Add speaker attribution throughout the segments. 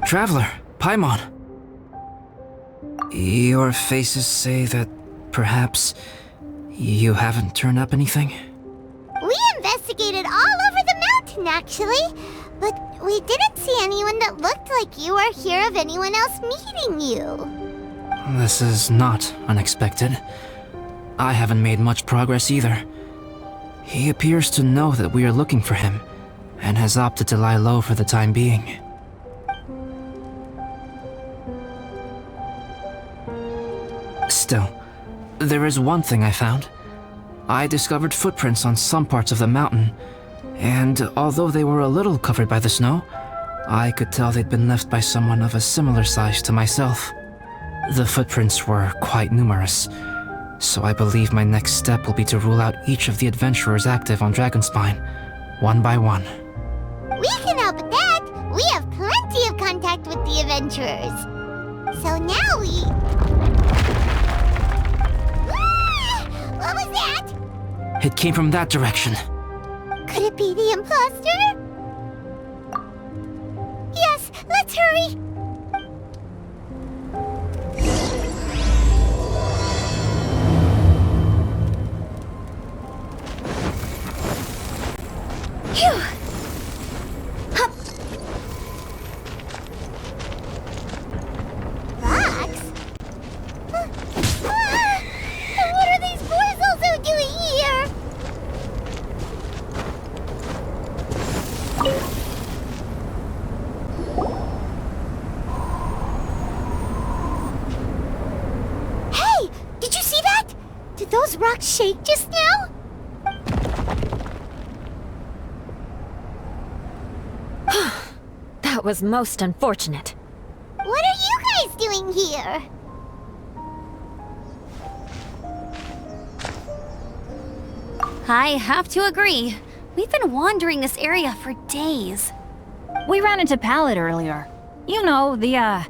Speaker 1: Traveler, Paimon. Your faces say that perhaps you haven't turned up anything?
Speaker 2: We investigated all over the mountain, actually. But we didn't see anyone that looked like you or hear of anyone else meeting you.
Speaker 1: This is not unexpected. I haven't made much progress either. He appears to know that we are looking for him, and has opted to lie low for the time being. Still, there is one thing I found. I discovered footprints on some parts of the mountain, and although they were a little covered by the snow, I could tell they'd been left by someone of a similar size to myself. The footprints were quite numerous, so I believe my next step will be to rule out each of the adventurers active on Dragonspine, one by one.
Speaker 2: We can help with that! We have plenty of contact with the adventurers. So now we... What was that?
Speaker 1: It came from that direction.
Speaker 2: Could it be the imposter? Yes, let's hurry! Phew! Hup! Rocks? What are these boys also doing here? Hey! Did you see that? Did those rocks shake just now?
Speaker 3: That was most unfortunate.
Speaker 2: What are you guys doing here?
Speaker 4: I have to agree. We've been wandering this area for days.
Speaker 5: We ran into Pallet earlier. You know, the,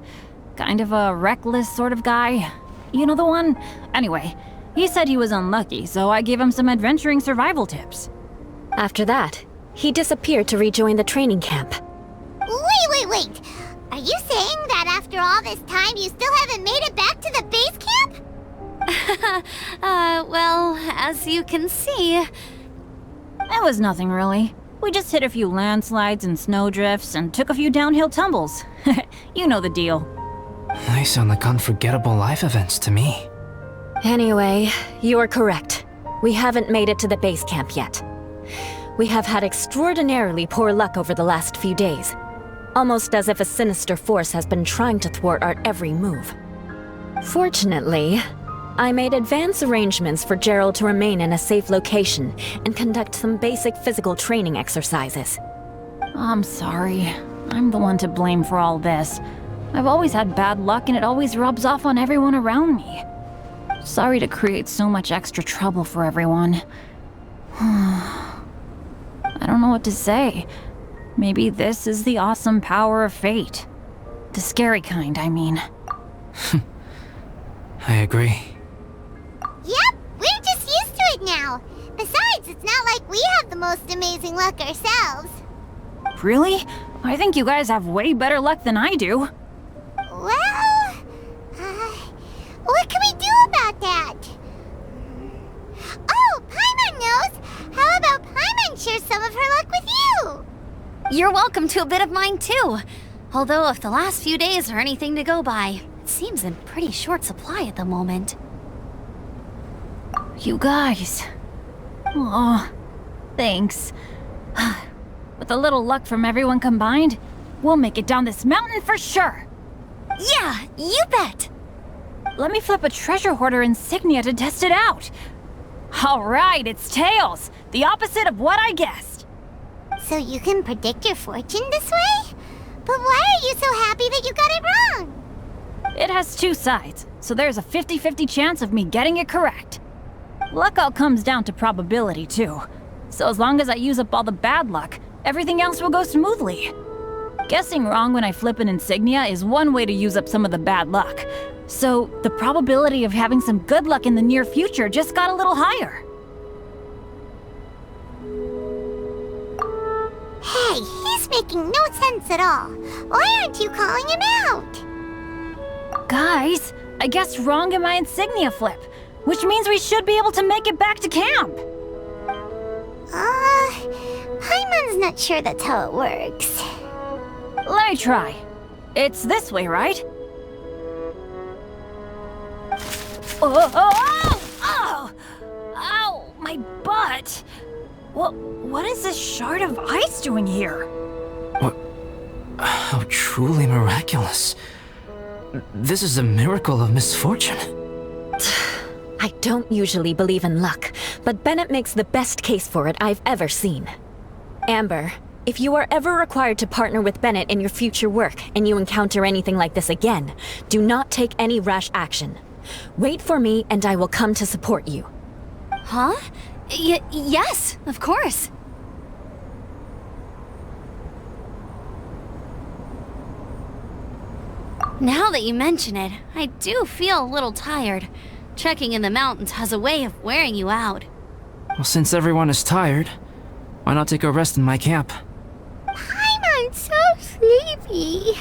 Speaker 5: kind of a reckless sort of guy. You know the one? Anyway, he said he was unlucky, so I gave him some adventuring survival tips.
Speaker 3: After that, he disappeared to rejoin the training camp.
Speaker 2: Wait! Are you saying that after all this time you still haven't made it back to the base camp?
Speaker 4: Well, as you can see...
Speaker 5: It was nothing really. We just hit a few landslides and snowdrifts and took a few downhill tumbles. You know the deal.
Speaker 1: They sound like unforgettable life events to me.
Speaker 3: Anyway, you are correct. We haven't made it to the base camp yet. We have had extraordinarily poor luck over the last few days. Almost as if a sinister force has been trying to thwart our every move. Fortunately, I made advance arrangements for Gerald to remain in a safe location and conduct some basic physical training exercises.
Speaker 5: I'm sorry. I'm the one to blame for all this. I've always had bad luck and it always rubs off on everyone around me. Sorry to create so much extra trouble for everyone. I don't know what to say. Maybe this is the awesome power of fate. The scary kind, I mean.
Speaker 1: I agree.
Speaker 2: Yep, we're just used to it now. Besides, it's not like we have the most amazing luck ourselves.
Speaker 5: Really? I think you guys have way better luck than I do.
Speaker 2: Well, what can we do about that? Oh, Paimon knows! How about Paimon share some of her luck with you?
Speaker 4: You're welcome to a bit of mine too. Although if the last few days are anything to go by, it seems in pretty short supply at the moment.
Speaker 5: You guys. Aw, thanks. With a little luck from everyone combined, we'll make it down this mountain for sure.
Speaker 4: Yeah, you bet!
Speaker 5: Let me flip a treasure hoarder insignia to test it out. All right, it's tails. The opposite of what I guessed.
Speaker 2: So you can predict your fortune this way? But why are you so happy that you got it wrong?
Speaker 5: It has two sides, so there's a 50-50 chance of me getting it correct. Luck all comes down to probability, too. So as long as I use up all the bad luck, everything else will go smoothly. Guessing wrong when I flip an insignia is one way to use up some of the bad luck. So the probability of having some good luck in the near future just got a little higher.
Speaker 2: Hey, he's making no sense at all. Why aren't you calling him out?
Speaker 5: Guys, I guess wrong in my insignia flip, which means we should be able to make it back to camp.
Speaker 2: Paimon's not sure that's how it works.
Speaker 5: Let me try. It's this way, right? Oh! Ow, my butt! What is this shard of ice doing here?
Speaker 1: What? How truly miraculous. This is a miracle of misfortune.
Speaker 3: I don't usually believe in luck, but Bennett makes the best case for it I've ever seen. Amber, if you are ever required to partner with Bennett in your future work and you encounter anything like this again, do not take any rash action. Wait for me and I will come to support you.
Speaker 4: Huh? Yes, of course. Now that you mention it, I do feel a little tired. Trekking in the mountains has a way of wearing you out.
Speaker 1: Well, since everyone is tired, why not take a rest in my camp?
Speaker 2: Paimon's so sleepy.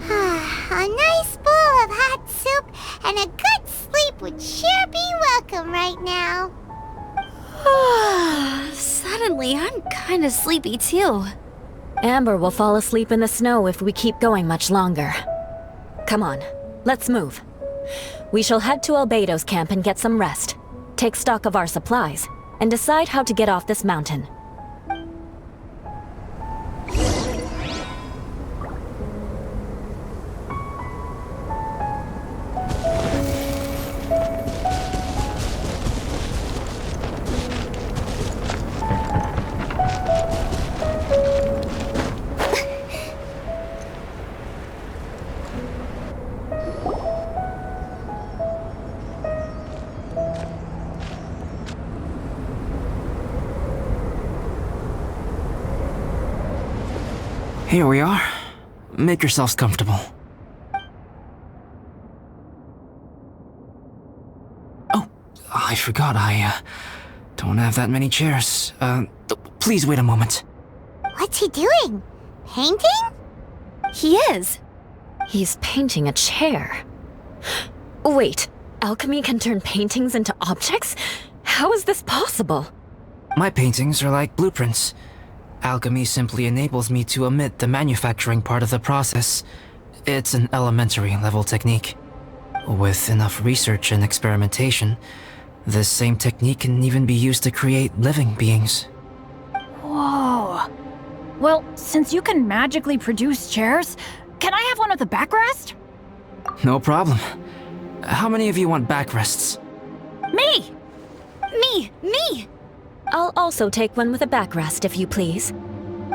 Speaker 2: A nice bowl of hot soup and a good sleep would sure be welcome right now.
Speaker 4: Suddenly, I'm kinda sleepy too.
Speaker 3: Amber will fall asleep in the snow if we keep going much longer. Come on, let's move. We shall head to Albedo's camp and get some rest, take stock of our supplies, and decide how to get off this mountain.
Speaker 1: Here we are. Make yourselves comfortable. Oh, I forgot I don't have that many chairs. Please wait a moment.
Speaker 2: What's he doing? Painting?
Speaker 4: He is.
Speaker 3: He's painting a chair. Wait, alchemy can turn paintings into objects? How is this possible?
Speaker 1: My paintings are like blueprints. Alchemy simply enables me to omit the manufacturing part of the process. It's an elementary level technique. With enough research and experimentation, this same technique can even be used to create living beings.
Speaker 5: Whoa. Well, since you can magically produce chairs, can I have one with a backrest?
Speaker 1: No problem. How many of you want backrests?
Speaker 5: Me!
Speaker 4: Me!
Speaker 3: I'll also take one with a backrest, if you please.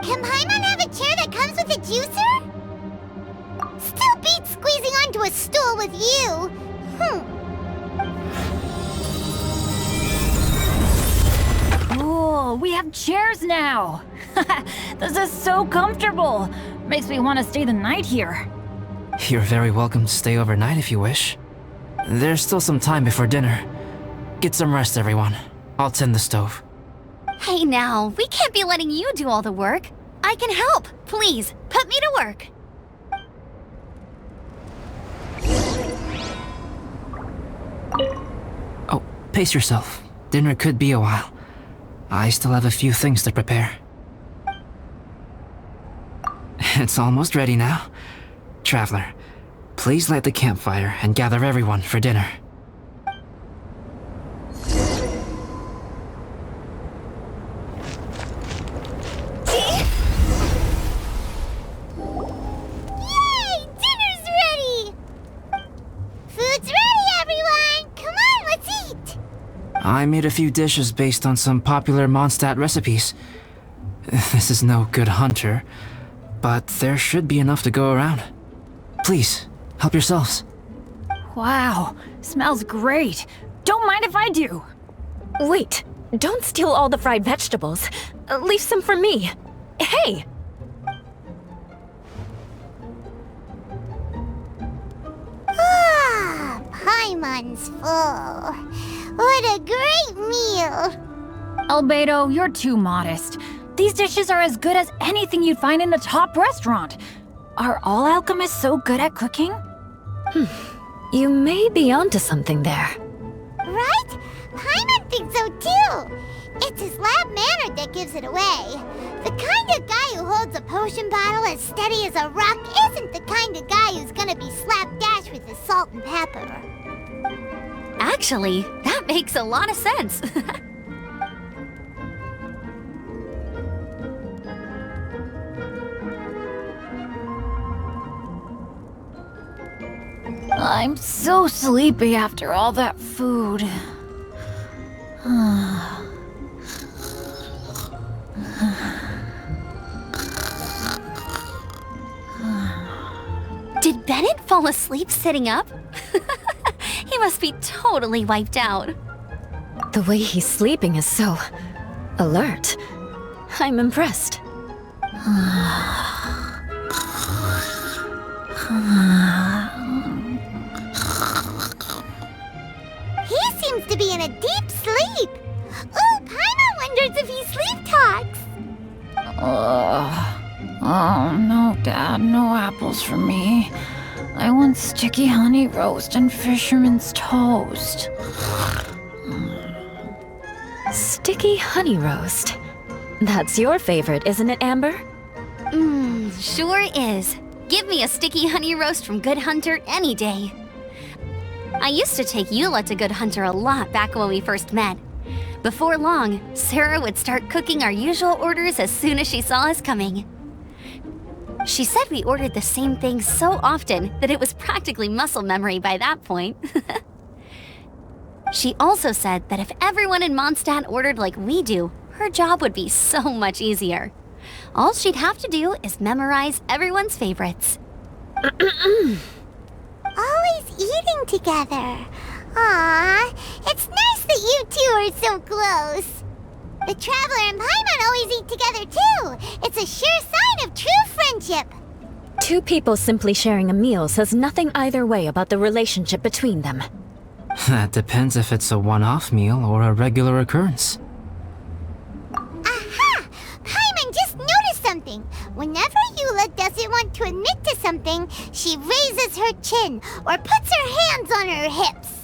Speaker 2: Can Paimon have a chair that comes with a juicer? Still beats squeezing onto a stool with you.
Speaker 5: Cool, we have chairs now! This is so comfortable! Makes me want to stay the night here.
Speaker 1: You're very welcome to stay overnight if you wish. There's still some time before dinner. Get some rest, everyone. I'll tend the stove.
Speaker 4: Hey now, we can't be letting you do all the work. I can help. Please, put me to work.
Speaker 1: Oh, pace yourself. Dinner could be a while. I still have a few things to prepare. It's almost ready now. Traveler, please light the campfire and gather everyone for dinner. I made a few dishes based on some popular Mondstadt recipes. This is no good hunter, but there should be enough to go around. Please, help yourselves.
Speaker 5: Wow, smells great. Don't mind if I do.
Speaker 3: Wait, don't steal all the fried vegetables. Leave some for me. Hey!
Speaker 2: Paimon's full. What a great meal!
Speaker 5: Albedo, you're too modest. These dishes are as good as anything you'd find in a top restaurant. Are all alchemists so good at cooking?
Speaker 3: You may be onto something there.
Speaker 2: Right? Paimon thinks so too. It's his lab manner that gives it away. The kind of guy who holds a potion bottle as steady as a rock isn't the kind of guy who's gonna be slapdash with his salt and pepper.
Speaker 4: Actually, that makes a lot of sense.
Speaker 5: I'm so sleepy after all that food.
Speaker 4: Did Bennett fall asleep sitting up? He must be totally wiped out.
Speaker 3: The way he's sleeping is so alert. I'm impressed.
Speaker 2: He seems to be in a deep sleep. Ooh, Paimon wonders if he sleep talks.
Speaker 5: Oh, no, Dad, no apples for me. I want sticky honey roast and fisherman's toast.
Speaker 3: Sticky honey roast. That's your favorite, isn't it, Amber?
Speaker 4: Sure is. Give me a sticky honey roast from Good Hunter any day. I used to take Eula to Good Hunter a lot back when we first met. Before long, Sarah would start cooking our usual orders as soon as she saw us coming. She said we ordered the same thing so often that it was practically muscle memory by that point. She also said that if everyone in Mondstadt ordered like we do, her job would be so much easier. All she'd have to do is memorize everyone's favorites.
Speaker 2: Always eating together. Aww, it's nice that you two are so close. The Traveler and Paimon always eat together too. It's a sure sign of true friendship.
Speaker 3: Two people simply sharing a meal says nothing either way about the relationship between them.
Speaker 1: That depends if it's a one-off meal or a regular occurrence.
Speaker 2: Aha! Paimon just noticed something. Whenever Eula doesn't want to admit to something, she raises her chin or puts her hands on her hips.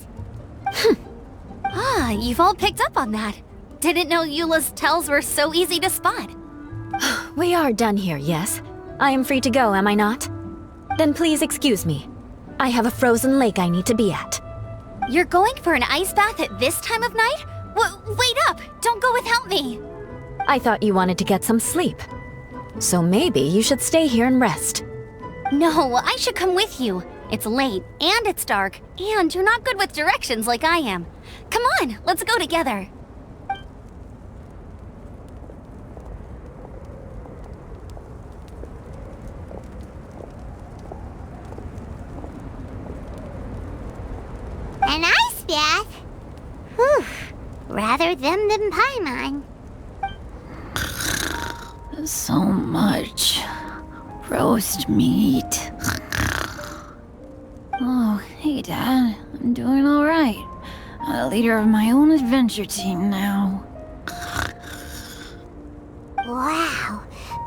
Speaker 4: You've all picked up on that. Didn't know Eula's tells were so easy to spot.
Speaker 3: We are done here, yes? I am free to go, am I not? Then please excuse me. I have a frozen lake I need to be at.
Speaker 4: You're going for an ice bath at this time of night? Wait up! Don't go without me!
Speaker 3: I thought you wanted to get some sleep. So maybe you should stay here and rest.
Speaker 4: No, I should come with you. It's late, and it's dark, and you're not good with directions like I am. Come on, let's go together.
Speaker 2: An ice bath? Whew, rather them than Paimon.
Speaker 5: So much roast meat. Oh, hey, Dad. I'm doing all right. I'm a leader of my own adventure team now.
Speaker 2: Wow,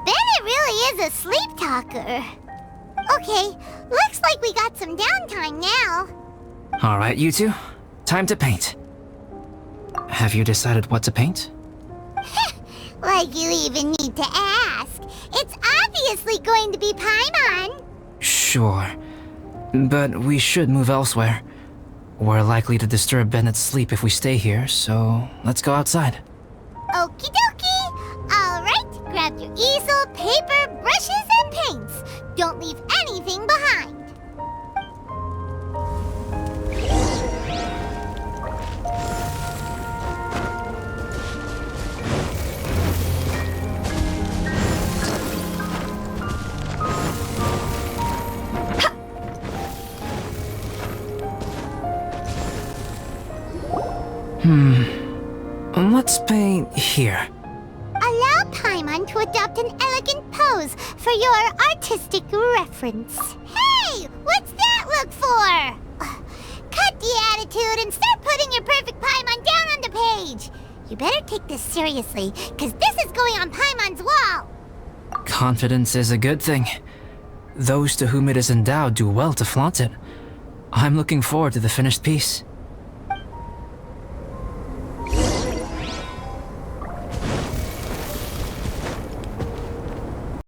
Speaker 2: Bennett really is a sleep talker. Okay, looks like we got some downtime now.
Speaker 1: All right, you two. Time to paint. Have you decided what to paint?
Speaker 2: Like you even need to ask. It's obviously going to be Paimon.
Speaker 1: Sure. But we should move elsewhere. We're likely to disturb Bennett's sleep if we stay here, so let's go outside.
Speaker 2: Okie dokie. All right, grab your easel, paper, brushes, and paints. Don't leave anything behind.
Speaker 1: Let's paint here.
Speaker 2: Allow Paimon to adopt an elegant pose for your artistic reference. Hey, what's that look for? Cut the attitude and start putting your perfect Paimon down on the page. You better take this seriously, because this is going on Paimon's wall!
Speaker 1: Confidence is a good thing. Those to whom it is endowed do well to flaunt it. I'm looking forward to the finished piece.